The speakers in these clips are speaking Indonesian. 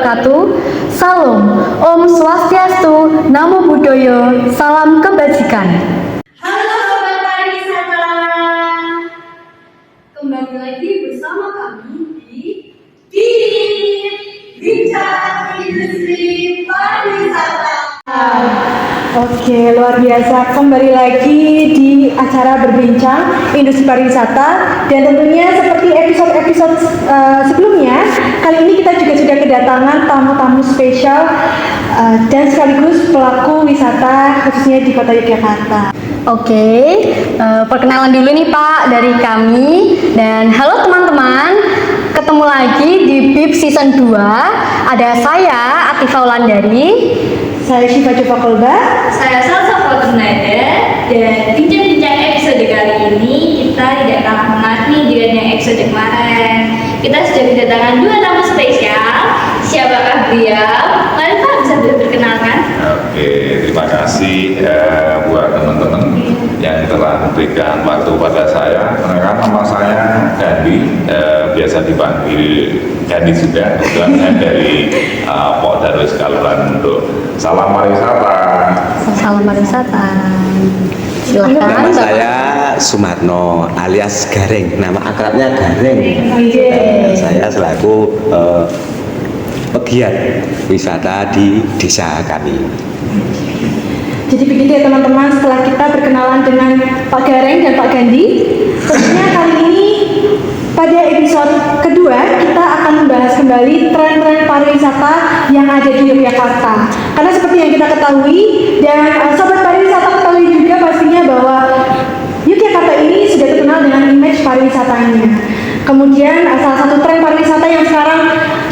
wabarakatuh. Salam, Om Swastiastu, Namo Buddhaya, salam kebajikan. Halo Sobat Pariwisata, kembali lagi bersama kami di Bincang Industri Pariwisata. Oke, luar biasa. Kembali lagi di acara Berbincang Industri Pariwisata. Dan tentunya seperti episode-episode sebelumnya, kali ini kita juga sudah kedatangan tamu-tamu spesial dan sekaligus pelaku wisata khususnya di Kota Yogyakarta. Oke, perkenalan dulu nih Pak dari kami. Dan halo teman-teman, ketemu lagi di BIP Season 2. Ada saya, Atifa Wulandari. Saya Syifa Jova Kolba. Saya Salsa Fortunada, dan bincang-bincang episode kali ini kita tidak kalah menarik nih dengan yang episode kemarin. Kita sudah kedatangan dua tamu spesial. Siapakah beliau? Mari Pak bisa diperkenalkan. Oke, terima kasih buat teman-teman yang telah memberikan waktu pada saya. Perkenalkan, nama saya Gandhi, biasa dipanggil Gandhi juga. Kebetulan saya dari Pok Darwis Kaluran untuk salam pariwisata. Salam pariwisata. Silahkan. Nama saya Sumarno alias Gareng, nama akrabnya Gareng. Saya selaku pegiat wisata di desa kami. Jadi begitu ya teman-teman, setelah kita berkenalan dengan Pak Gareng dan Pak Gandhi, tentunya kali ini pada episode kedua kita akan membahas kembali tren-tren pariwisata yang ada di Yogyakarta. Karena seperti yang kita ketahui dan sobat pariwisata ketahui juga pastinya bahwa Yogyakarta ini sudah terkenal dengan image pariwisatanya. Kemudian salah satu tren pariwisata yang sekarang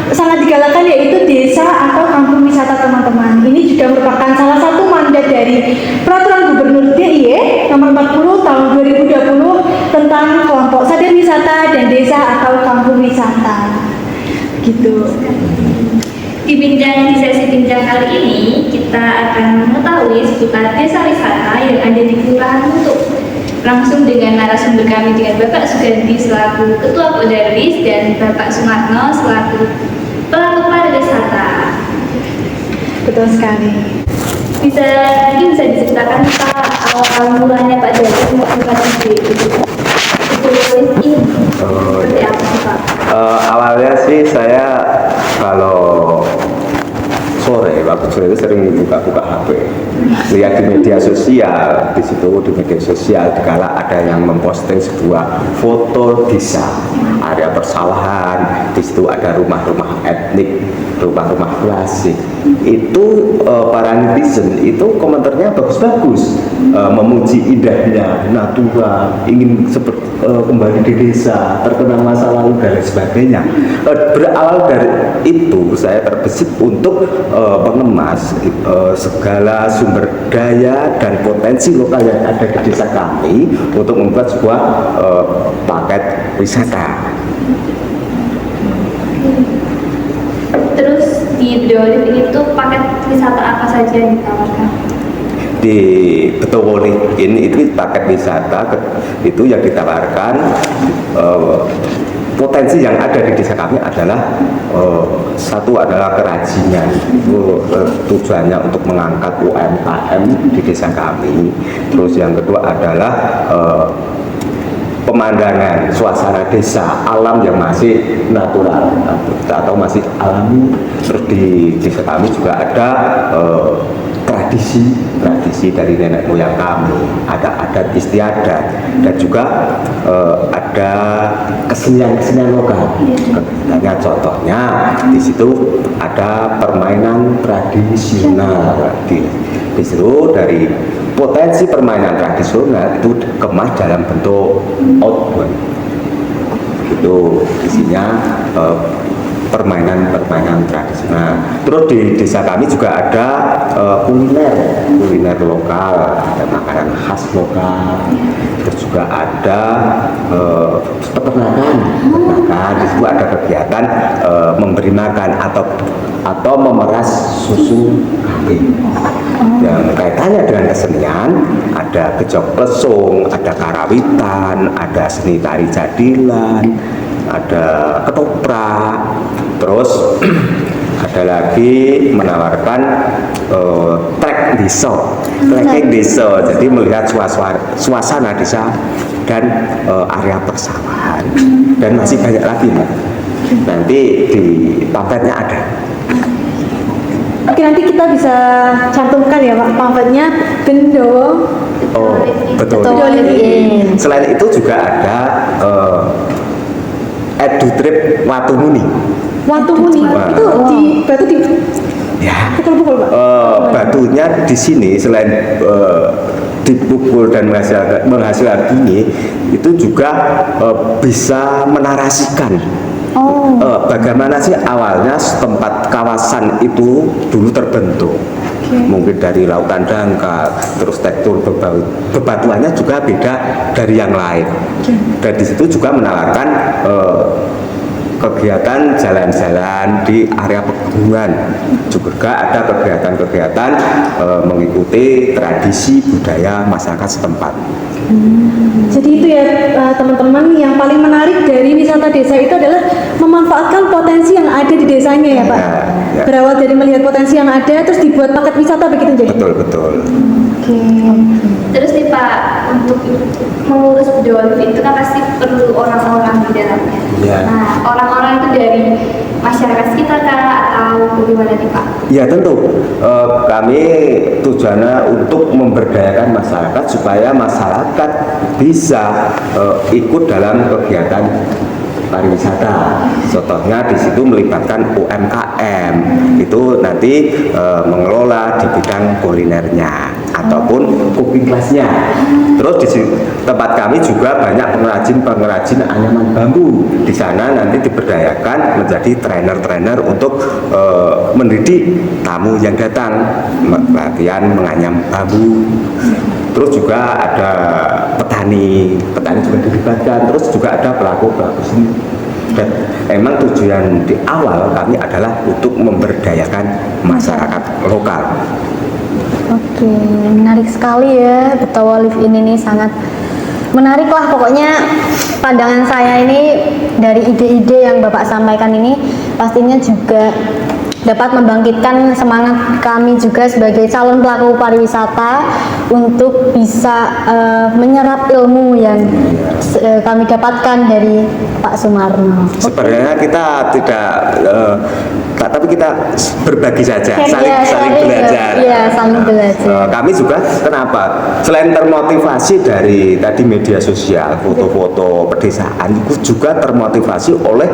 sangat digalakkan yaitu desa atau kampung wisata teman-teman. Ini juga merupakan salah satu mandat dari Peraturan Gubernur DIY Nomor 40 Tahun 2020 tentang kelompok sadar wisata dan desa atau kampung wisata. Gitu. Di sesi bincang kali ini kita akan mengetahui seputar desa wisata yang ada di Kelurahan Nutuk. Langsung dengan narasumber kami dengan Bapak Sugandi selaku Ketua Podarwis dan Bapak Sumarno selaku pelaku pariwisata. Betul sekali. Mungkin bisa diceritakan Pak awal mulanya Pak Darwis melakukan ide ini seperti apa sih Pak? Awalnya sih saya kalau waktu sore itu sering buka-buka HP, lihat di media sosial. Di situ di media sosial dikala ada yang memposting sebuah foto desa, area persawahan. Di situ ada rumah-rumah etnik, rumah-rumah klasik. Itu para netizen itu komentarnya bagus-bagus, memuji indahnya natura, ingin seperti kembali di desa, terkenang masa lalu dan lain sebagainya. Berawal dari itu saya terbesit untuk mengemas segala sumber daya dan potensi lokal yang ada di desa kami untuk membuat sebuah paket wisata. Terus di Bidowolip itu paket wisata apa saja yang ditawarkan? Di Betowolip ini itu paket wisata itu yang ditawarkan, potensi yang ada di desa kami adalah satu adalah kerajinan, itu tujuannya untuk mengangkat UMKM di desa kami. Terus yang kedua adalah pemandangan suasana desa, alam yang masih natural atau masih alami. Terus di desa kami juga ada tradisi dari nenek moyang kami, ada adat istiadat dan juga ada kesenian lokal. Contohnya di situ ada permainan tradisional. Di situ dari potensi permainan tradisional itu dikemas dalam bentuk outbound. Itu isinya permainan tradisional. Terus di desa kami juga ada kuliner lokal, ada makanan khas lokal. Terus juga ada peternakan. Di situ ada kegiatan memberi makan atau memeras susu kambing. Yang kaitannya dengan kesenian, ada kejok plesung, ada karawitan, ada seni tari jadilan, ada ketoprak. Terus Ada lagi menawarkan trek trekking desa, jadi melihat suasana desa dan area persawahan, dan masih banyak lagi Mbak. Nanti di pamfletnya ada. Oke, nanti kita bisa cantumkan ya Pak pamfletnya Bendo. Oh, betul. Betul. Selain itu juga ada EduTrip Watumuni. Watumuni itu di batu di Ya. pukul-pukul Pak. Batunya di sini selain dipukul dan menghasilkan bunyi, itu juga bisa menarasikan bagaimana sih awalnya tempat kawasan itu dulu terbentuk. Mungkin dari lautan dangkal, terus tekstur bebatuannya juga beda dari yang lain. Dan di situ juga menawarkan kegiatan jalan-jalan di area pegunungan, juga ada kegiatan-kegiatan mengikuti tradisi budaya masyarakat setempat. Jadi itu ya teman-teman, yang paling menarik dari wisata desa itu adalah memanfaatkan potensi yang ada di desanya ya Pak. Ya. Berawal dari melihat potensi yang ada, terus dibuat paket wisata begitu jadi. Betul. Oke. Terus nih Pak, untuk mengurus budaya itu kan pasti perlu orang-orang di dalamnya. Ya. Nah, orang-orang itu dari masyarakat sekitar kah atau bagaimana nih Pak? Ya tentu, kami tujuannya untuk memberdayakan masyarakat supaya masyarakat bisa ikut dalam kegiatan pariwisata. Contohnya di situ melibatkan UMKM, itu nanti mengelola di bidang kulinernya ataupun cooking class-nya. Terus di tempat kami juga banyak pengrajin anyaman bambu. Di sana nanti diberdayakan menjadi trainer-trainer untuk mendidik tamu yang datang, latihan menganyam bambu. Terus juga ada petani juga dilibatkan. Terus juga ada pelaku seni. Dan emang tujuan di awal kami adalah untuk memberdayakan masyarakat lokal. Oke, menarik sekali ya Betawa Live ini nih, sangat menarik lah pokoknya. Pandangan saya ini dari ide-ide yang Bapak sampaikan ini pastinya juga dapat membangkitkan semangat kami juga sebagai calon pelaku pariwisata untuk bisa menyerap ilmu yang kami dapatkan dari Pak Sumarno. Sebenarnya kita tidak tapi kita berbagi saja, saling belajar. Iya, saling belajar. Kami juga kenapa? Selain termotivasi dari tadi media sosial, foto-foto pedesaan, itu juga termotivasi oleh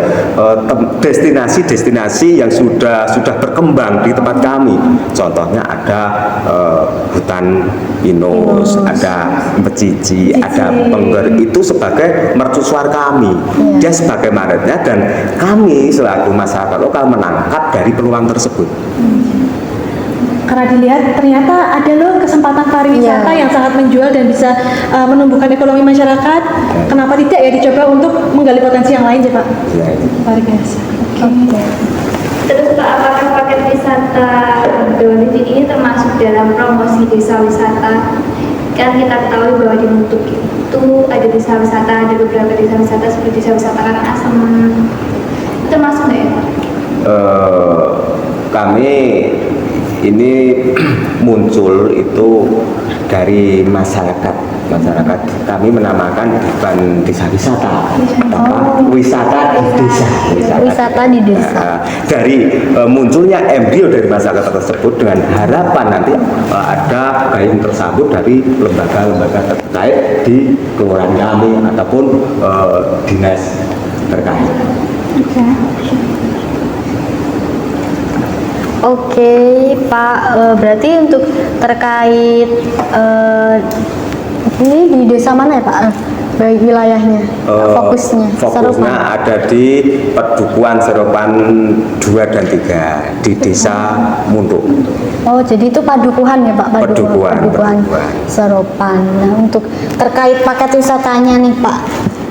destinasi-destinasi yang sudah berkembang di tempat kami. Contohnya ada hutan pinus, ada Becici, ada Pengger, itu sebagai mercusuar kami. Dia sebagai magnetnya, dan kami selaku masyarakat lokal menangkap dari peluang tersebut. Karena dilihat ternyata ada loh kesempatan pariwisata yang sangat menjual dan bisa menumbuhkan ekonomi masyarakat. Kenapa tidak ya dicoba untuk menggali potensi yang lain ya Pak? Ya, Luar biasa. Oke. Terus Pak, apakah paket wisata Dolivin ini termasuk dalam promosi desa wisata? Kan kita ketahui bahwa di Nutuk itu ada desa wisata, ada beberapa desa wisata seperti desa wisata Karangasem. Itu termasuk nggak ya Pak? Kami ini muncul itu dari masyarakat. Kami menamakan bukan desa wisata, wisata di desa. Wisata di desa. Dari munculnya embrio dari masyarakat tersebut dengan harapan nanti ada payung tersambut dari lembaga-lembaga terkait di kelurahan kami ataupun dinas terkait. Oke, Pak, berarti untuk terkait ini di desa mana ya Pak? Baik wilayahnya, fokusnya Seropan. Ada di Pedukuhan Seropan 2 dan 3 di desa Muntuk. Oh, jadi itu padukuhan ya Pak? Padukuhan. Seropan. Nah, untuk terkait paket wisatanya nih Pak,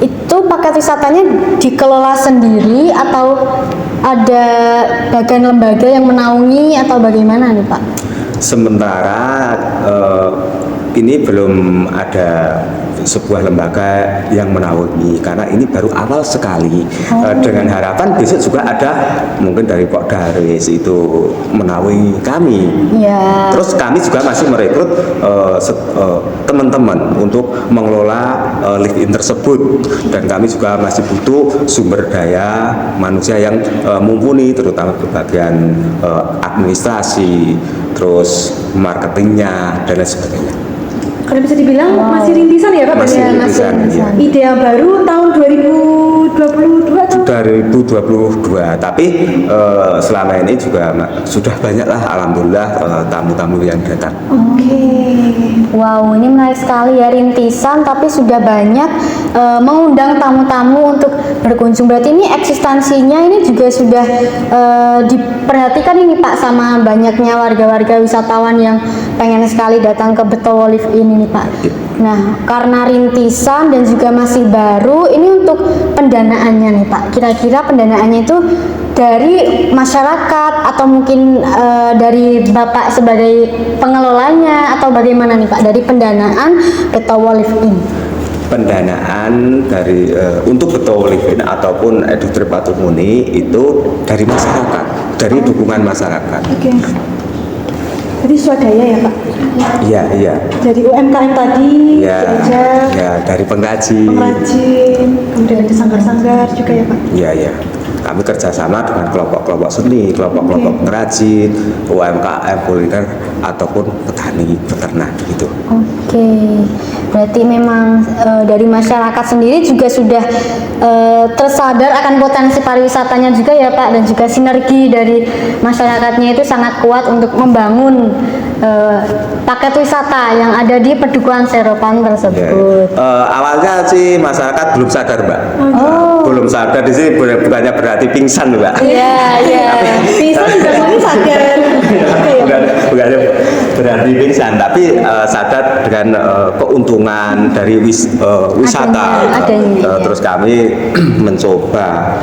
itu paket wisatanya dikelola sendiri atau ada bagian lembaga yang menaungi atau bagaimana nih Pak? Sementara ini belum ada sebuah lembaga yang menaungi karena ini baru awal sekali. Dengan harapan besok juga ada mungkin dari Pak Darwis itu menaungi kami. Ya. Terus kami juga masih merekrut teman-teman untuk mengelola live-in tersebut, dan kami juga masih butuh sumber daya manusia yang mumpuni, terutama di bagian administrasi, terus marketingnya dan lain sebagainya. Kalau bisa dibilang masih rintisan ya Pak? Masih Ya? rintisan, iya. Ide yang baru tahun 2022 atau? 2022, tapi selama ini juga sudah banyaklah alhamdulillah tamu-tamu yang datang. Oke. Wow, ini menarik sekali ya, rintisan tapi sudah banyak mengundang tamu-tamu untuk berkunjung. Berarti ini eksistensinya ini juga sudah diperhatikan ini Pak sama banyaknya warga-warga wisatawan yang pengen sekali datang ke Betowo Live ini nih Pak. Nah, karena rintisan dan juga masih baru, ini untuk pendanaannya nih Pak. Kira-kira pendanaannya itu dari masyarakat atau mungkin dari Bapak sebagai pengelolanya atau bagaimana nih Pak dari pendanaan Betowo Live In? Pendanaan dari untuk Betowo Live In ataupun Edutri Patumuni itu dari masyarakat, dari dukungan masyarakat. Oke. Jadi swadaya ya Pak? Iya, iya. Dari UMKM tadi, Ya, diajak, ya dari pengrajin. pengrajin, kemudian ada sanggar-sanggar juga ya Pak? Iya, iya. Kami kerjasama dengan kelompok-kelompok seni, kelompok-kelompok pengrajin, UMKM, kuliner, ataupun petani, peternak gitu. Oke, berarti memang dari masyarakat sendiri juga sudah tersadar akan potensi pariwisatanya juga ya Pak, dan juga sinergi dari masyarakatnya itu sangat kuat untuk membangun paket wisata yang ada di Pedukuhan Seropan tersebut. Awalnya sih masyarakat belum sadar Mbak. Belum sadar di sini bukannya berarti pingsan Mbak. Iya, iya. Bisa juga mungkin sadar. Bukannya berarti pingsan, tapi sadar dengan keuntungan dari wisata. Adanya. Terus kami mencoba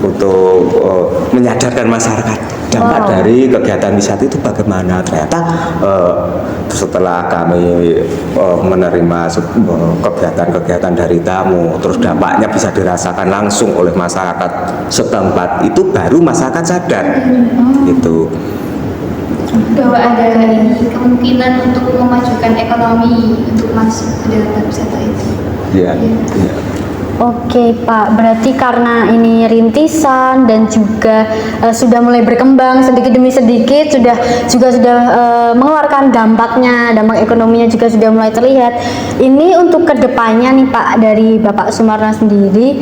untuk menyadarkan masyarakat dampak dari kegiatan wisata itu bagaimana. Ternyata setelah kami menerima kegiatan-kegiatan dari tamu, terus dampaknya bisa dirasakan langsung oleh masyarakat setempat, itu baru masyarakat sadar gitu. Bahwa ada ini kemungkinan untuk memajukan ekonomi untuk masuk ke dalam wisata itu. Iya, iya. Oke Pak, berarti karena ini rintisan dan juga sudah mulai berkembang sedikit demi sedikit, sudah mengeluarkan dampaknya, dampak ekonominya juga sudah mulai terlihat. Ini untuk kedepannya nih Pak, dari Bapak Sumarno sendiri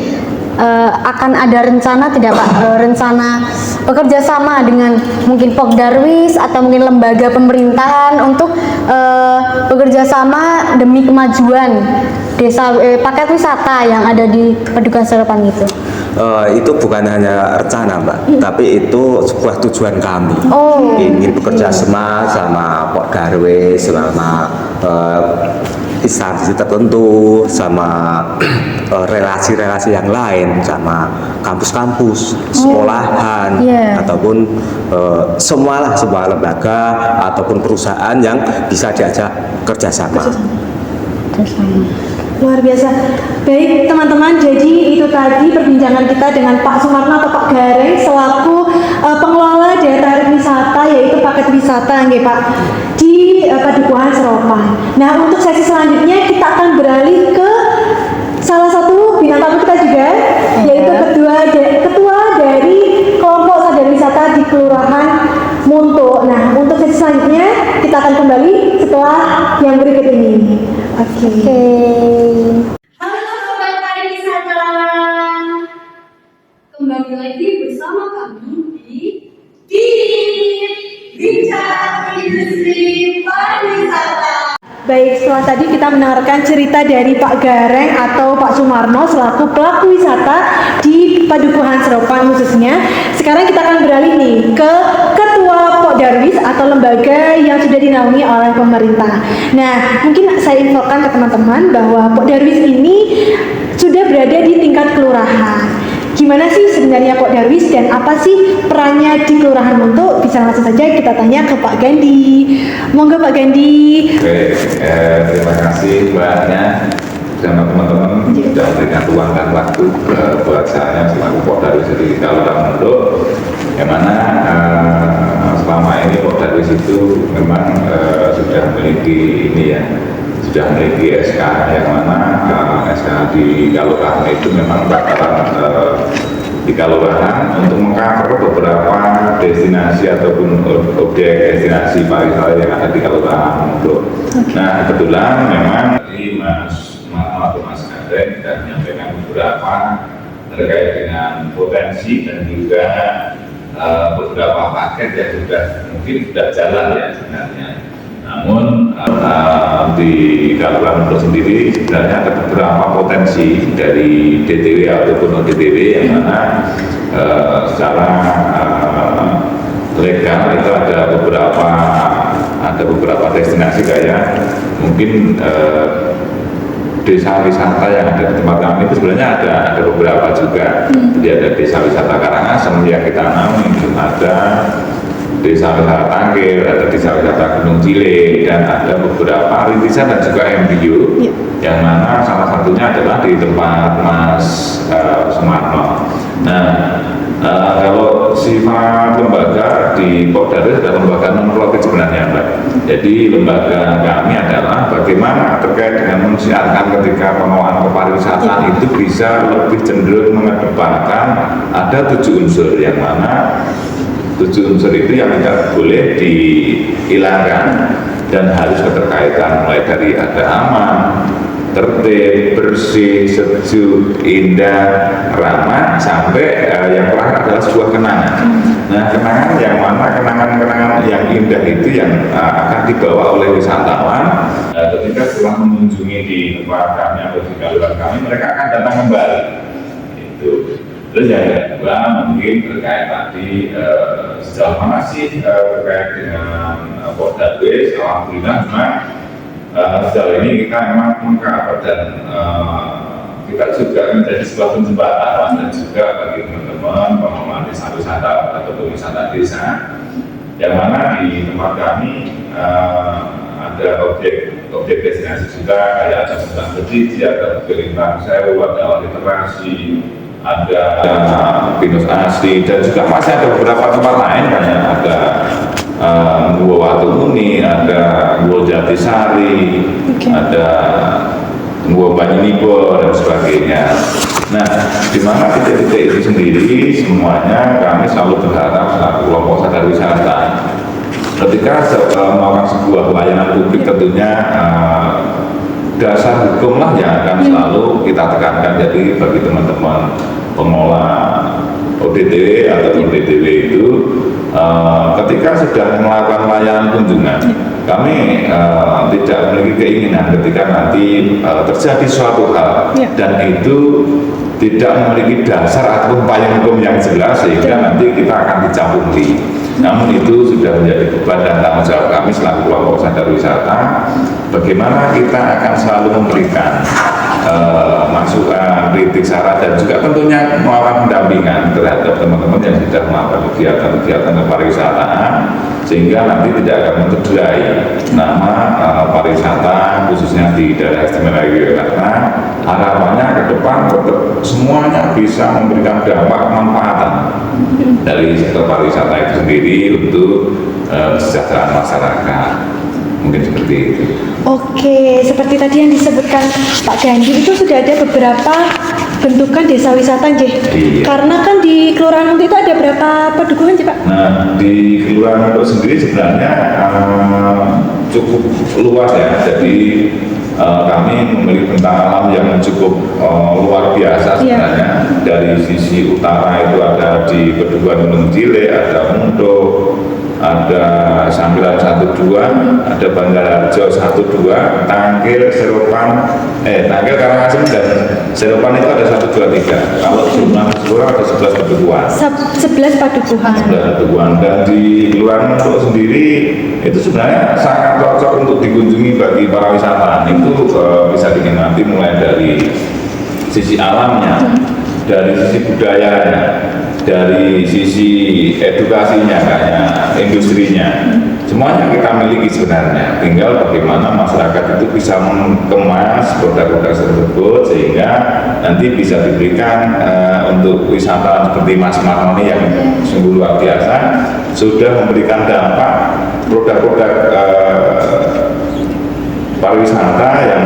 akan ada rencana tidak Pak, rencana bekerja sama dengan mungkin Pok Darwis atau mungkin lembaga pemerintahan untuk bekerja sama demi kemajuan desa paket wisata yang ada di Pedukuhan Seropan itu? Itu bukan hanya rencana Mbak, tapi itu sebuah tujuan kami. Ingin bekerja sama Pok Darwis, sama instansi tertentu, sama relasi-relasi yang lain, sama kampus-kampus, sekolahan, ataupun semualah sebuah lembaga ataupun perusahaan yang bisa diajak kerjasama. Luar biasa. Baik teman-teman, jadi itu tadi perbincangan kita dengan Pak Sumarno atau Pak Gareng selaku pengelola daya tarik wisata, yaitu paket wisata nggih Pak, di Padukuhan Seropan. Nah, untuk sesi selanjutnya kita akan beralih ke salah satu bintang tamu kita juga, yaitu ketua dari kelompok sadar wisata di Kelurahan Munto. Nah, untuk sesi selanjutnya kita akan kembali setelah yang berikut ini. Oke. Halo sobat pariwisata, kembali lagi bersama kami di Bincang Industri Pariwisata. Baik, setelah tadi kita mendengarkan cerita dari Pak Gareng atau Pak Sumarno selaku pelaku wisata di Padukuhan Seropan khususnya. Sekarang kita akan beralih nih ke Ketua Pok Darwis atau lembaga yang sudah dinaungi oleh pemerintah. Nah, mungkin saya infokan ke teman-teman bahwa Pok Darwis ini sudah berada di tingkat kelurahan. Gimana sih sebenarnya Pok Darwis dan apa sih perannya di Kelurahan Muntuk? Bisa langsung saja kita tanya ke Pak Gandhi. Monggo Pak Gandhi. Oke, terima kasih Mbaknya sama teman-teman sudah memberikan ruang dan waktu buat saya selaku Pok Darwis di Kelurahan Muntuk, yang mana selama ini Pok Darwis itu memang sudah memiliki sudah memiliki SK, yang mana SK di Kelurahan itu memang bakalan di Kelurahan untuk mengcover beberapa destinasi ataupun objek destinasi pariwisata yang ada di Kelurahan Muntuk. Nah, kebetulan memang di Mas Gandeng dan menyampaikan beberapa terkait dengan potensi dan juga beberapa paket yang mungkin sudah jalan ya sebenarnya. Namun di Kelurahan Muntuk sendiri sebenarnya ada beberapa potensi dari DTW ataupun ODTW yang mana secara legal itu ada beberapa destinasi kayak mungkin desa wisata yang ada di tempat kami itu sebenarnya ada beberapa juga. Jadi ada desa wisata Karangasem yang kita naungi, ada desa wisata Tangkil, ada desa wisata Gunung Cilik, dan ada beberapa rintisan dan juga MBU yang mana salah satunya adalah di tempat Mas Sumarno. Nah, kalau sifat lembaga di Pok Darwis adalah lembaga non-profit sebenarnya Mbak. Jadi lembaga kami adalah bagaimana terkait dengan mensiarkan ketika pengelolaan kepariwisataan itu bisa lebih cenderung mengedepankan ada 7 unsur, yang mana 7 unsur itu yang tidak boleh dihilangkan dan harus keterkaitan mulai dari ada aman, tertib, bersih, sejuk, indah, ramah, sampai yang terakhir adalah sebuah kenangan. Nah, kenangan yang mana kenangan yang indah itu yang akan dibawa oleh wisatawan ketika setelah mengunjungi di tempat kami atau di Kelurahan kami, mereka akan datang kembali. Itu. Terus yang kedua mungkin terkait tadi sejauh mana sih terkait dengan Pok Darwis. Alhamdulillah memang sejauh ini kita memang mengcover dan kita juga menjadi sebuah penjembatan dan juga bagi teman-teman pengelola desa wisata atau wisata desa, yang mana di tempat kami ada objek destinasi juga kayak ada Gunung Berdiji, ada Bukit Lintang Sewu, ada literasi, ada Pinus Asli, dan juga masih ada beberapa tempat lain kayak ada Gua Watu Muni, ada Gua Jatisari, ada Gua Banyunibo dan sebagainya. Nah, di mana titik-titik itu sendiri semuanya kami selalu berharap selaku kelompok sadar wisata ketika melakukan sebuah pelayanan publik tentunya dasar hukumlah yang akan selalu kita tekankan. Jadi bagi teman-teman pengelola ODTW atau DTW itu ketika sudah melakukan pelayanan kunjungan, kami tidak memiliki keinginan ketika nanti terjadi suatu hal dan itu tidak memiliki dasar atau payung hukum yang jelas sehingga nanti kita akan dicampuri. Namun itu sudah menjadi beban dan tanggung jawab kami selaku kelompok sadar wisata, bagaimana kita akan selalu memberikan masukan, kritik, saran, dan juga tentunya melakukan pendampingan terhadap teman-teman yang sudah melakukan kegiatan-kegiatan kepariwisataan sehingga nanti tidak akan mencederai nama pariwisata khususnya di daerah istimewa Yogyakarta. Harapannya ke depan semuanya bisa memberikan dampak kemanfaatan dari sektor pariwisata itu sendiri untuk kesejahteraan masyarakat. Mungkin seperti itu. Oke, seperti tadi yang disebutkan Pak Gandhi itu sudah ada beberapa bentukan desa wisata, Jeh. Iya. Karena kan di Kelurahan Muntuk itu ada berapa pedukuhan, Pak? Nah, di Kelurahan Muntuk sendiri sebenarnya cukup luas ya. Jadi kami memiliki bentang alam yang cukup luar biasa sebenarnya. Dari sisi utara itu ada di Pedukuhan Gunung Cilik, ada Muntuk, ada Sambilan 1-2, ada Banjarharjo 1-2, Tangkil, Seropan, Tangkil, Karangasem dan Seropan itu ada 1-2-3. Kalau jumlah keseluruhan ada 11 pedukuhan. 11 padukuhan. 11 pedukuhan. Dan di Kelurahan Muntuk sendiri itu sebenarnya sangat cocok untuk dikunjungi bagi para wisatawan. Itu bisa dinikmati mulai dari sisi alamnya, dari sisi budayanya, dari sisi edukasinya, kayak industrinya, semuanya kita miliki sebenarnya. Tinggal bagaimana masyarakat itu bisa mengemas produk-produk tersebut sehingga nanti bisa diberikan untuk wisata seperti Mas Maroni yang sungguh luar biasa, sudah memberikan dampak produk-produk pariwisata yang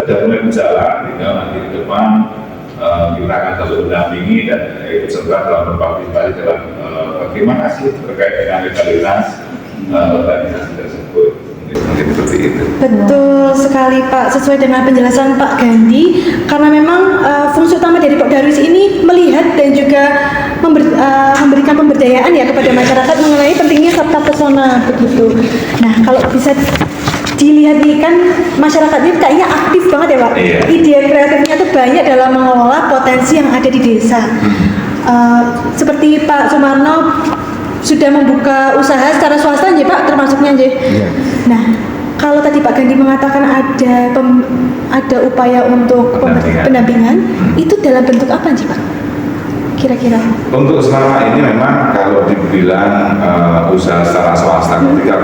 sudah mulai berjalan, tinggal nanti ke depan kita akan terus mendampingi dan ikut serta dalam berpartisipasi dalam bagaimana sih terkait dengan legalitas organisasi tersebut. Mungkin seperti itu. Betul sekali Pak, sesuai dengan penjelasan Pak Gandhi, karena memang fungsi utama dari Pak Darwis ini melihat dan juga memberikan pemberdayaan ya kepada masyarakat mengenai pentingnya sabta pesona begitu. Nah, kalau bisa dilihat nih kan masyarakat ini kayaknya aktif banget ya Pak. Iya. Ide kreatifnya tuh banyak dalam mengelola potensi yang ada di desa. Seperti Pak Sumarno sudah membuka usaha secara swasta nggih Pak, termasuknya nggih. Iya. Nah, kalau tadi Pak Gandhi mengatakan ada upaya untuk pendampingan, itu dalam bentuk apa sih Pak? Kira-kira? Untuk selama ini memang kalau dibilang usaha secara swasta, ketika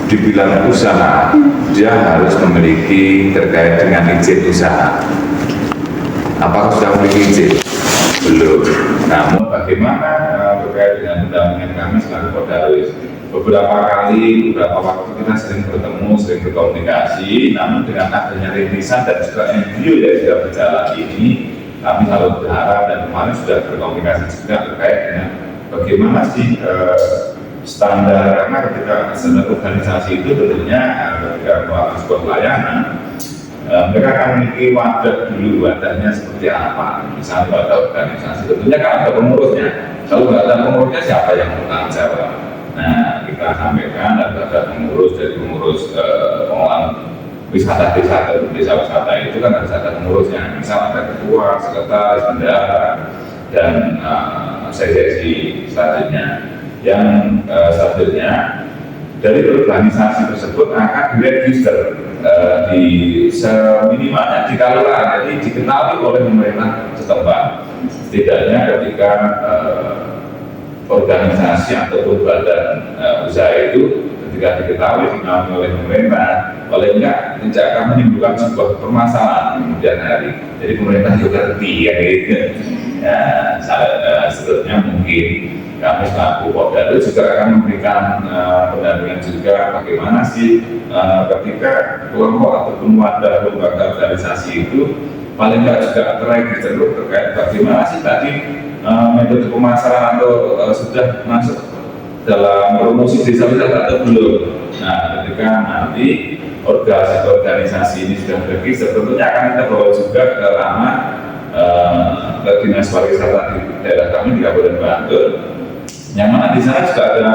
dibilang usaha, dia harus memiliki terkait dengan izin usaha. Apakah sudah memiliki izin? Belum. Namun bagaimana terkait dengan pendampingan kami selaku Pak Darwis? Beberapa waktu kita sering bertemu, sering berkomunikasi, namun dengan adanya rintisan dan juga NGO yang sudah berjalan ini, kami selalu berharap dan kemarin sudah berkomunikasi juga terkait dengan bagaimana sih standar, karena ketika standar organisasi itu tentunya ketika melakukan sebuah pelayanan, mereka akan memiliki wadah dulu, wadahnya seperti apa. Misalnya wadah organisasi tentunya kan ada pengurusnya, kalau nggak ada pengurusnya siapa yang bertanggung jawab? Nah, kita sampaikan ada pengurus dari pengurus pengelolaan wisata desa atau desa wisata itu kan harus ada pengurusnya, misal ada ketua, sekretaris, bendahara, dan seksi selanjutnya. Yang selanjutnya dari organisasi tersebut akan diregister di seminimalnya di Kalurahan, jadi dikenali oleh pemerintah setempat. Setidaknya ketika organisasi ataupun badan usaha itu ketika diketahui dikenali oleh pemerintah, paling enggak tidak akan menimbulkan sebuah permasalahan kemudian hari. Jadi pemerintah juga ngerti ya gitu. Ya, sebetulnya mungkin kami selaku Polda juga akan memberikan pendampingan juga bagaimana sih ketika kelompok ataupun wadah lembaga organisasi itu paling enggak juga terregister terkait bagaimana sih tadi metode pemasaran atau sudah masuk dalam promosi desa wisata atau belum. Nah, ketika nanti organisasi ini sudah terregister, tentunya akan kita bawa juga ke ranah dinas pariwisata di daerah kami di Kabupaten Bantul. Yang mana di sana juga ada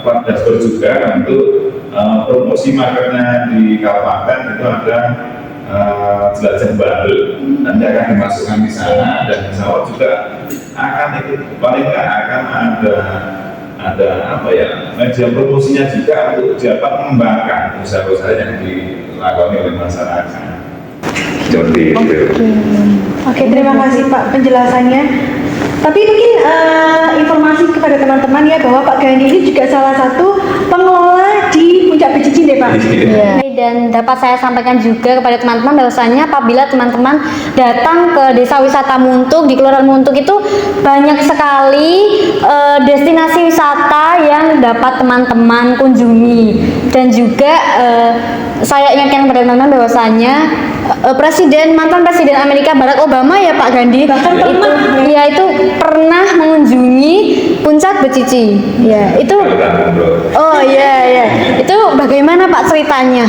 plat dashboard juga untuk promosi marketnya di kabupaten itu ada jelajah Bantul, nanti akan dimasukkan di sana dan insya Allah juga akan ikut, paling nggak akan ada apa ya, media promosinya juga untuk dapat mengembangkan usaha-usaha yang dilakoni oleh masyarakat. Seperti itu. Oke, terima kasih Pak penjelasannya. Tapi mungkin informasi kepada teman-teman ya bahwa Pak Gandhi ini juga salah satu pengelola di Puncak Becicin deh Pak. Iya. Dan dapat saya sampaikan juga kepada teman-teman bahwasanya apabila teman-teman datang ke Desa Wisata Muntuk di Kelurahan Muntuk itu banyak sekali destinasi wisata yang dapat teman-teman kunjungi. Dan juga saya ingatkan kepada teman-teman bahwasanya mantan Presiden Amerika Barack Obama ya Pak Gandhi itu pernah mengunjungi Puncak Becici. Ya, itu oh iya. Itu bagaimana Pak ceritanya?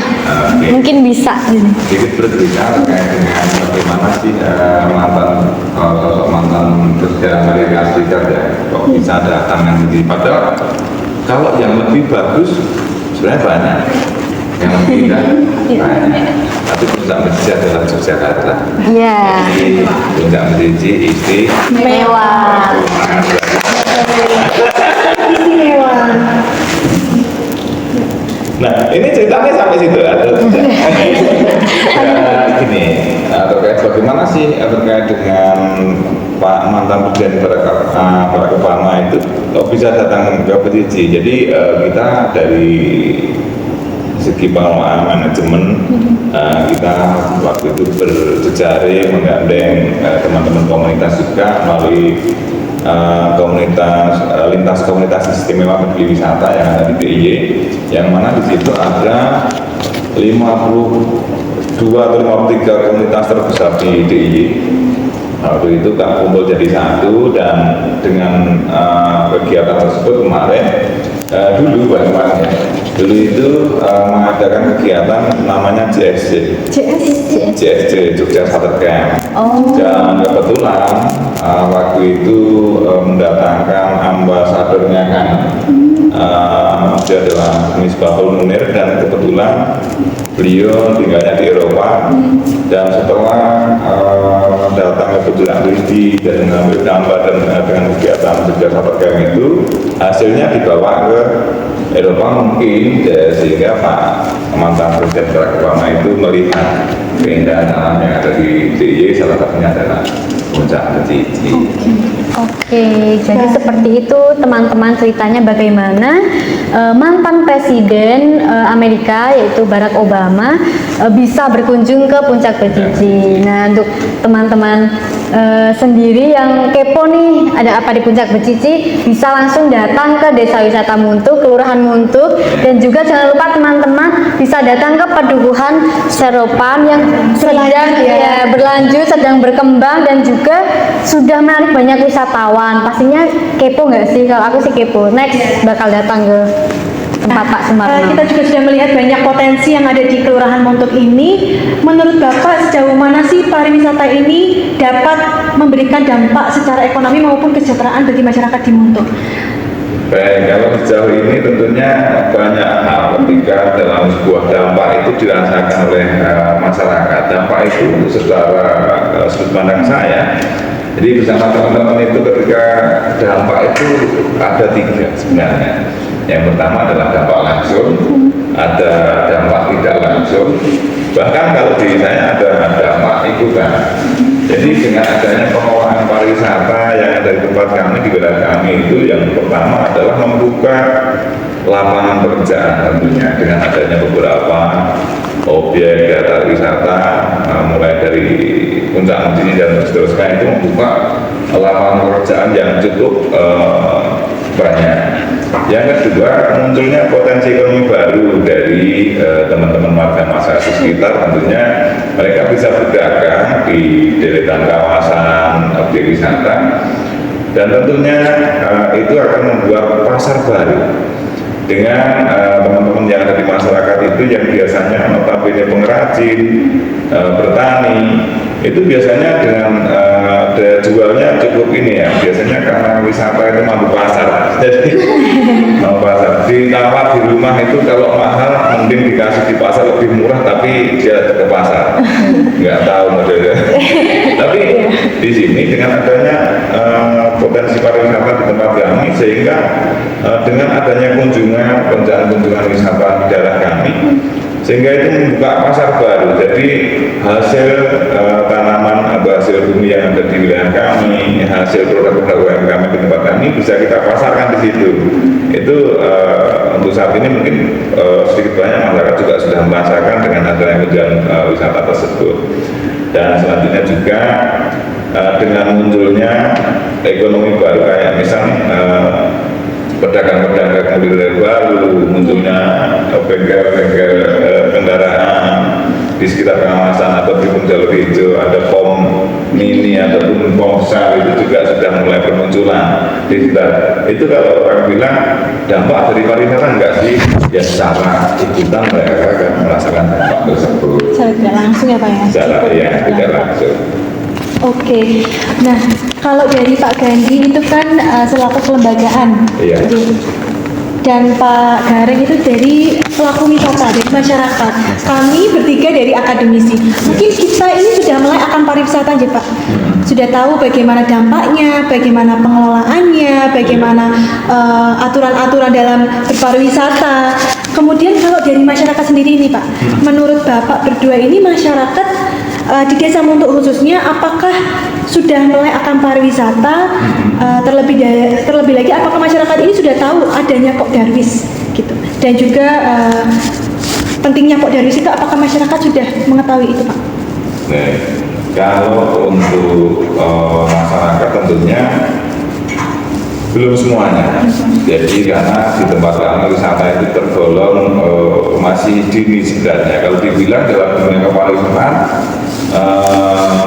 Mungkin bisa. Sedikit berbicara terkait dengan bagaimana sih mantan Presiden Amerika Serikat ya kok bisa datang yang di, padahal kalau yang lebih bagus sebenarnya banyak yang lebih kan banyak, tapi Puncak Becici adalah Yogyakarta. Iya. Jadi Puncak Becici Mewah. Istimewa. Nah, ini ceritanya sampai situ atau tidak? Gini, terkait bagaimana sih terkait dengan Pak mantan Presiden Barack Obama itu kok bisa datang ke PCC. Jadi kita dari segi pengelolaan manajemen kita waktu itu berjejaring menggandeng teman-teman komunitas juga melalui lintas komunitas istimewa peduli wisata yang ada di DIY, yang mana di situ ada 52 atau 53 komunitas terbesar di DIY. Waktu itu kita kumpul jadi satu, dan dengan kegiatan tersebut kemarin dulu itu mengadakan kegiatan namanya JSC Jogja Starter Camp. Dan kebetulan waktu itu mendatangkan ambasadornya kan dia adalah Misbahul Munir, dan kebetulan beliau tinggalnya di Eropa, dan setelah datang ke Bujurang Widi dan mengambil gambar dan dengan kegiatan Jogja Starter Camp itu, hasilnya dibawa ke Eropa mungkin, sehingga Pak mantan Presiden Barack Obama itu melihat keindahan alam yang ada di DIY, salah satunya adalah Puncak PCC. Oke, jadi seperti itu teman-teman ceritanya bagaimana mantan Presiden Amerika yaitu Barack Obama bisa berkunjung ke Puncak PCC. Nah, untuk teman-teman sendiri yang kepo nih ada apa di Puncak PCC, bisa langsung datang ke Desa Wisata Muntuk, Kelurahan Muntuk, dan juga jangan lupa teman-teman bisa datang ke Pedukuhan Seropan yang sedang berlanjut, sedang berkembang, dan juga sudah menarik banyak wisatawan. Pastinya kepo nggak sih? Kalau aku sih kepo. Next bakal datang ke tempat Pak Sumarno. Kita juga sudah melihat banyak potensi yang ada di Kelurahan Muntuk ini. Menurut Bapak, sejauh mana sih pariwisata ini dapat memberikan dampak secara ekonomi maupun kesejahteraan bagi masyarakat di Muntuk? Baik, kalau sejauh ini tentunya banyak hal ketika dalam sebuah dampak itu dirasakan oleh masyarakat. Dampak itu secara sudut pandang saya, jadi bersama teman-teman itu ketika dampak itu ada 3 sebenarnya. Yang pertama adalah dampak langsung, ada dampak tidak langsung, bahkan kalau di saya ada dampak ikutan. Jadi dengan adanya pengelolaan pariwisata yang ada di tempat kami, di wilayah kami itu, yang pertama adalah membuka lapangan pekerjaan tentunya dengan adanya beberapa objek data wisata mulai dari Puncak Mendini dan seterusnya, itu membuka lapangan pekerjaan yang cukup banyak. Yang kedua, munculnya potensi ekonomi baru dari teman-teman warga masyarakat sekitar. Tentunya mereka bisa berdagang di deretan kawasan objek wisata, dan tentunya itu akan membuat pasar baru dengan teman-teman yang ada di masyarakat itu yang biasanya notabene pengrajin, bertani, itu biasanya dengan daya jualnya cukup ini ya, biasanya karena wisata itu mampu pasar, jadi mampu pasar, ditawar di rumah itu kalau mahal mending dikasih di pasar lebih murah, tapi dia ke pasar nggak tahu modelnya. Tapi di sini dengan adanya potensi pariwisata di tempat kami, sehingga dengan adanya kunjungan wisata di daerah kami, sehingga itu membuka pasar baru. Jadi hasil tanaman atau hasil bumi yang ada di wilayah kami, hasil produk-produk UMKM di tempat kami bisa kita pasarkan di situ. Itu untuk saat ini mungkin sedikit banyak masyarakat juga sudah merasakan dengan adanya kunjungan wisata tersebut. Dan selanjutnya juga dengan munculnya ekonomi baru, kayak misalnya pedagang-pedagang kuliner baru, munculnya bengkel-bengkel kendaraan di sekitar kawasan ataupun jalur hijau, ada pom mini ataupun pom sel, itu juga sudah mulai bermunculan di sekitar. Itu kalau orang bilang dampak dari pariwisata enggak sih? Ya secara ikutan mereka akan merasakan dampak tersebut. Secara tidak langsung ya Pak ya? Secara ya tidak langsung. Oke, nah kalau dari Pak Gandhi itu kan selaku kelembagaan, Iya. dan Pak Gareng itu dari pelaku wisata, dari masyarakat. Kami bertiga dari akademisi. Mungkin kita ini sudah mulai akan pariwisata aja Pak. Sudah tahu bagaimana dampaknya, bagaimana pengelolaannya, bagaimana aturan-aturan dalam berpariwisata. Kemudian kalau dari masyarakat sendiri ini Pak, menurut Bapak berdua ini masyarakat di Desa Muntuk khususnya, apakah sudah mulai akan pariwisata? Terlebih lagi, apakah masyarakat ini sudah tahu adanya Pok Darwis gitu? Dan juga pentingnya Pok Darwis itu, apakah masyarakat sudah mengetahui itu, Pak? Nah, kalau untuk masyarakat tentunya belum semuanya. Jadi karena di tempat kami wisata itu tergolong masih dini sebenarnya. Kalau dibilang dalam dunia kepariwisataan,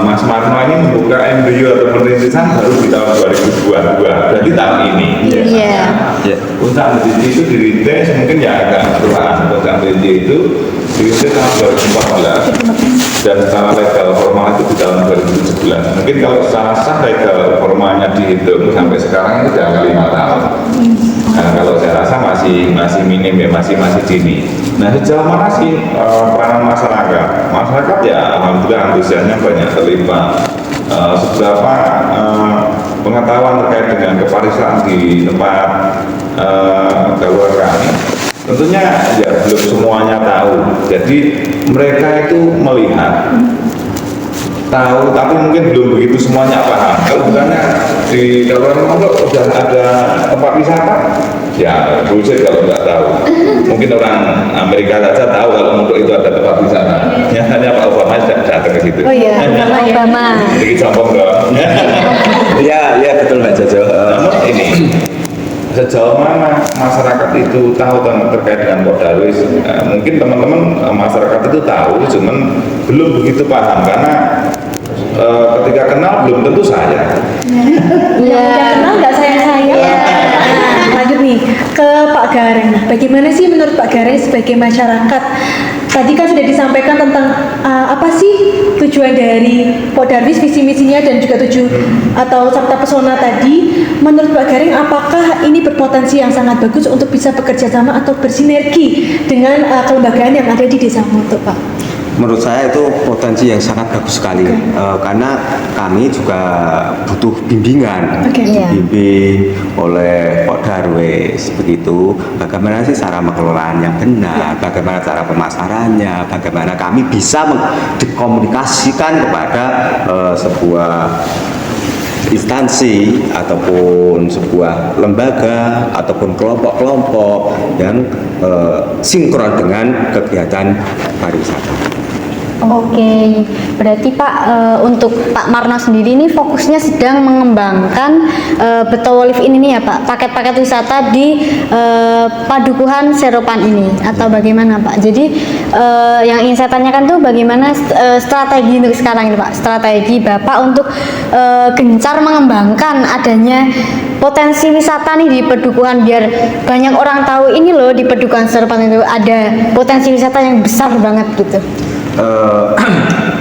Mas Marno ini membuka embrio atau perintisan baru di tahun 2022. Berarti tahun ini. Iya. Usaha Merintis itu dirintis mungkin ya agak perubahan. Usaha Merintis itu dirintis tahun 2014 dan secara legal formal itu di tahun 2017. Mungkin kalau secara sah legal formalnya dihitung sampai sekarang itu sudah 5 tahun. Nah, kalau saya rasa masih minim ya, masih dini. Nah, sejauh mana sih peranan masyarakat? Masyarakat ya alhamdulillah antusiasnya banyak terlibat. Seberapa pengetahuan terkait dengan kepariwisataan di tempat galuhan kami? Tentunya ya belum semuanya tahu. Jadi mereka itu melihat, tahu, tapi mungkin belum begitu semuanya paham. Kalau bukannya di Galuhan Montok sudah ada tempat wisata, ya bullshit kalau nggak tahu. Mungkin orang Amerika saja tahu kalau Montok itu ada tempat wisata. Nyatanya Pak Obama sudah datang ke situ. Oh iya, Obama. Jadi sombong dong. Iya betul Mbak Jojo. Namun ini sejauh mana masyarakat itu tahu terkait dengan Pok Darwis? Mungkin teman-teman masyarakat itu tahu, cuman belum begitu paham karena ketika kenal belum tentu saya. Yang udah kenal nggak sayang-sayang. Nah, lanjut nih ke Pak Gareng. Nah, bagaimana sih menurut Pak Gareng sebagai masyarakat? Tadi kan sudah disampaikan tentang apa sih tujuan dari Pok Darwis, visi misinya dan juga atau sabta pesona tadi. Menurut Pak Gareng, apakah ini berpotensi yang sangat bagus untuk bisa bekerja sama atau bersinergi dengan kelembagaan yang ada di Desa Muntuk, Pak? Menurut saya itu potensi yang sangat bagus sekali. Karena kami juga butuh bimbingan, dibimbing oleh Pok Darwis begitu. Bagaimana sih cara pengelolaan yang benar, bagaimana cara pemasarannya, bagaimana kami bisa dikomunikasikan kepada sebuah instansi ataupun sebuah lembaga ataupun kelompok-kelompok yang sinkron dengan kegiatan pariwisata. Oke, berarti Pak untuk Pak Marno sendiri ini fokusnya sedang mengembangkan Betowolif ini nih ya Pak, paket-paket wisata di Padukuhan Seropan ini atau bagaimana Pak? Jadi yang ingin saya tanyakan tuh bagaimana strategi untuk sekarang ini Pak, strategi Bapak untuk gencar mengembangkan adanya potensi wisata nih di Padukuhan biar banyak orang tahu ini loh di Padukuhan Seropan itu ada potensi wisata yang besar banget gitu.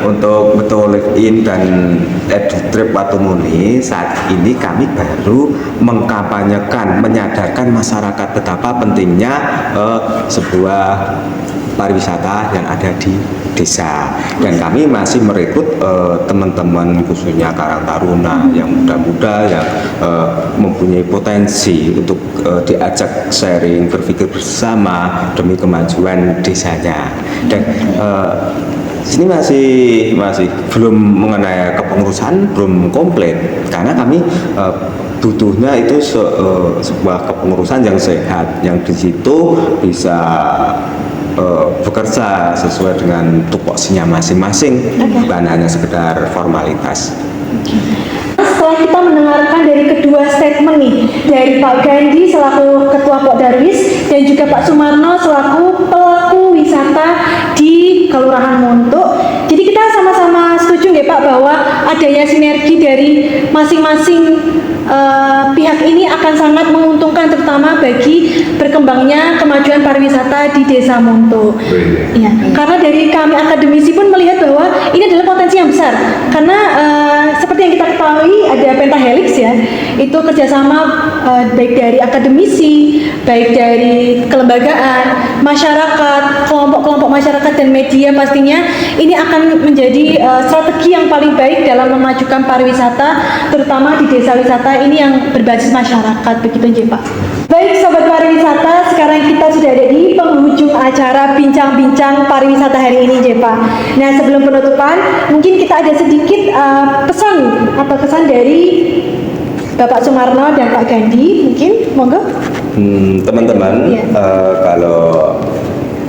Untuk Betowolif In dan EduTrip Watumuni saat ini kami baru mengkampanyekan, menyadarkan masyarakat betapa pentingnya sebuah pariwisata yang ada di desa, dan kami masih merekrut teman-teman khususnya Karang Taruna yang muda-muda yang mempunyai potensi untuk diajak sharing, berpikir bersama demi kemajuan desanya. Dan sini masih belum mengenai kepengurusan, belum komplit karena kami butuhnya itu sebuah kepengurusan yang sehat, yang di situ bisa bekerja sesuai dengan tupoksinya masing-masing, bukan hanya sekedar formalitas. Setelah kita mendengarkan dari kedua statement nih, dari Pak Gandhi selaku Ketua Pok Darwis dan juga Pak Sumarno selaku pelaku wisata di Kelurahan Muntuk. Jadi kita sama-sama setuju nggak Pak bahwa adanya sinergi dari masing-masing pihak ini akan sangat menguntungkan terutama bagi berkembangnya kemajuan pariwisata di Desa Muntuk. Iya, karena dari kami akademisi pun melihat bahwa ini adalah potensi yang besar karena seperti yang kita ketahui ada pentahelix ya, itu kerjasama baik dari akademisi, baik dari kelembagaan, masyarakat, kelompok-kelompok masyarakat dan media pastinya ini akan menjadi strategi strategi yang paling baik dalam memajukan pariwisata, terutama di desa wisata ini yang berbasis masyarakat, begitu Pak. Baik Sobat Pariwisata, sekarang kita sudah ada di penghujung acara bincang-bincang pariwisata hari ini Pak. Nah sebelum penutupan, mungkin kita ada sedikit pesan atau kesan dari Bapak Sumarno dan Pak Gandhi, mungkin monggo. Teman-teman, Iya. Kalau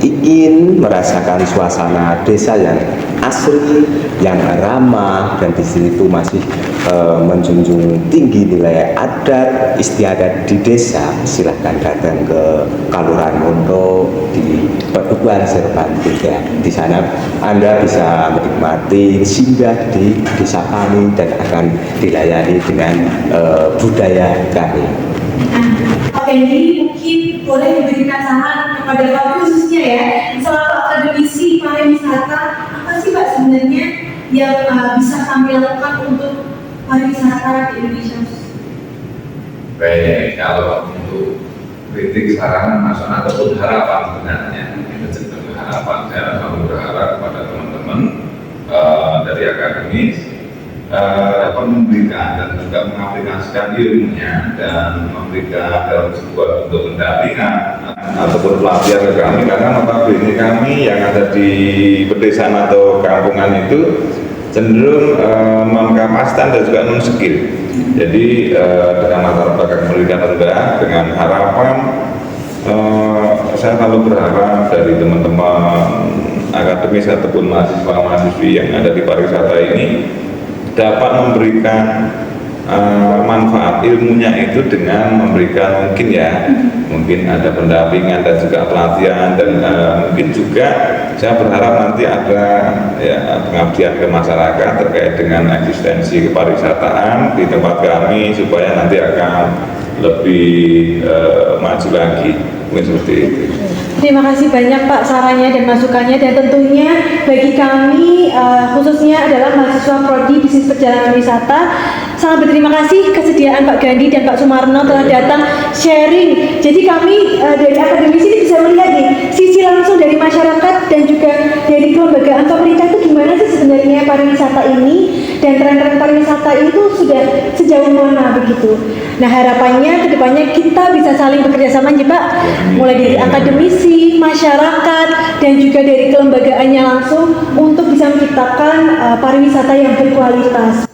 ingin merasakan suasana desa yang asri, yang ramah, dan di situ masih menjunjung tinggi nilai adat istiadat di desa, silahkan datang ke Kalurahan Mondo di Petuban Serpan 3. Di sana Anda bisa menikmati singgah di desa kami dan akan dilayani dengan budaya kami. Pak Gandhi mungkin boleh diberikan saran kepada Bapak khususnya ya, selaku akademisi pariwisata, apa sih Pak sebenarnya yang bisa kami lakukan untuk pariwisata di Indonesia? Baik, kalau untuk kritik, saran, masukan ataupun harapan sebenarnya, itu cenderung harapan. Saya selalu berharap kepada teman-teman dari akademis dapat memberikan dan juga mengaplikasikan ilmunya dan memberikan dalam sebuah bentuk pendampingan ataupun pelatihan ke kami, karena notabene kami yang ada di pedesaan atau kampungan itu cenderung mengkapasitas dan juga non-skill. Jadi dengan latar belakang pendidikan rendah, dengan harapan saya selalu berharap dari teman-teman akademis ataupun mahasiswa-mahasiswi yang ada di pariwisata ini dapat memberikan manfaat ilmunya itu dengan memberikan mungkin ada pendampingan dan juga pelatihan, dan mungkin juga saya berharap nanti ada pengabdian ke masyarakat terkait dengan eksistensi kepariwisataan di tempat kami supaya nanti akan lebih maju lagi, mungkin seperti itu. Terima kasih banyak Pak sarannya dan masukannya, dan tentunya bagi kami khususnya adalah mahasiswa Prodi Bisnis Perjalanan Wisata sangat berterima kasih kesediaan Pak Gandhi dan Pak Sumarno telah datang sharing. Jadi kami dari akademisi ini bisa melihat nih sisi langsung dari masyarakat dan juga dari kelembagaan pemerintah itu gimana sih sebenarnya pariwisata ini, dan tren-tren pariwisata itu sudah sejauh mana begitu. Nah harapannya kedepannya kita bisa saling bekerja sama nih Pak, mulai dari akademisi, masyarakat, dan juga dari kelembagaannya langsung untuk bisa menciptakan pariwisata yang berkualitas.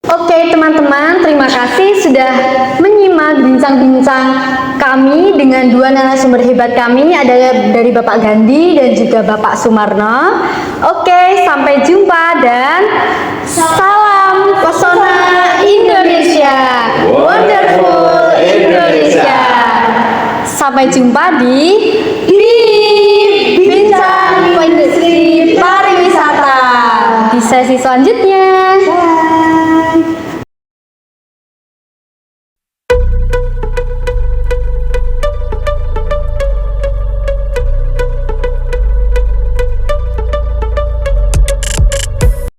Oke teman-teman, terima kasih sudah menyimak bincang-bincang kami dengan dua narasumber hebat kami, ada dari Bapak Gandhi dan juga Bapak Sumarno. Oke, sampai jumpa dan salam pesona Indonesia, wonderful Indonesia. Sampai jumpa di Bincang Industri Pariwisata di sesi selanjutnya.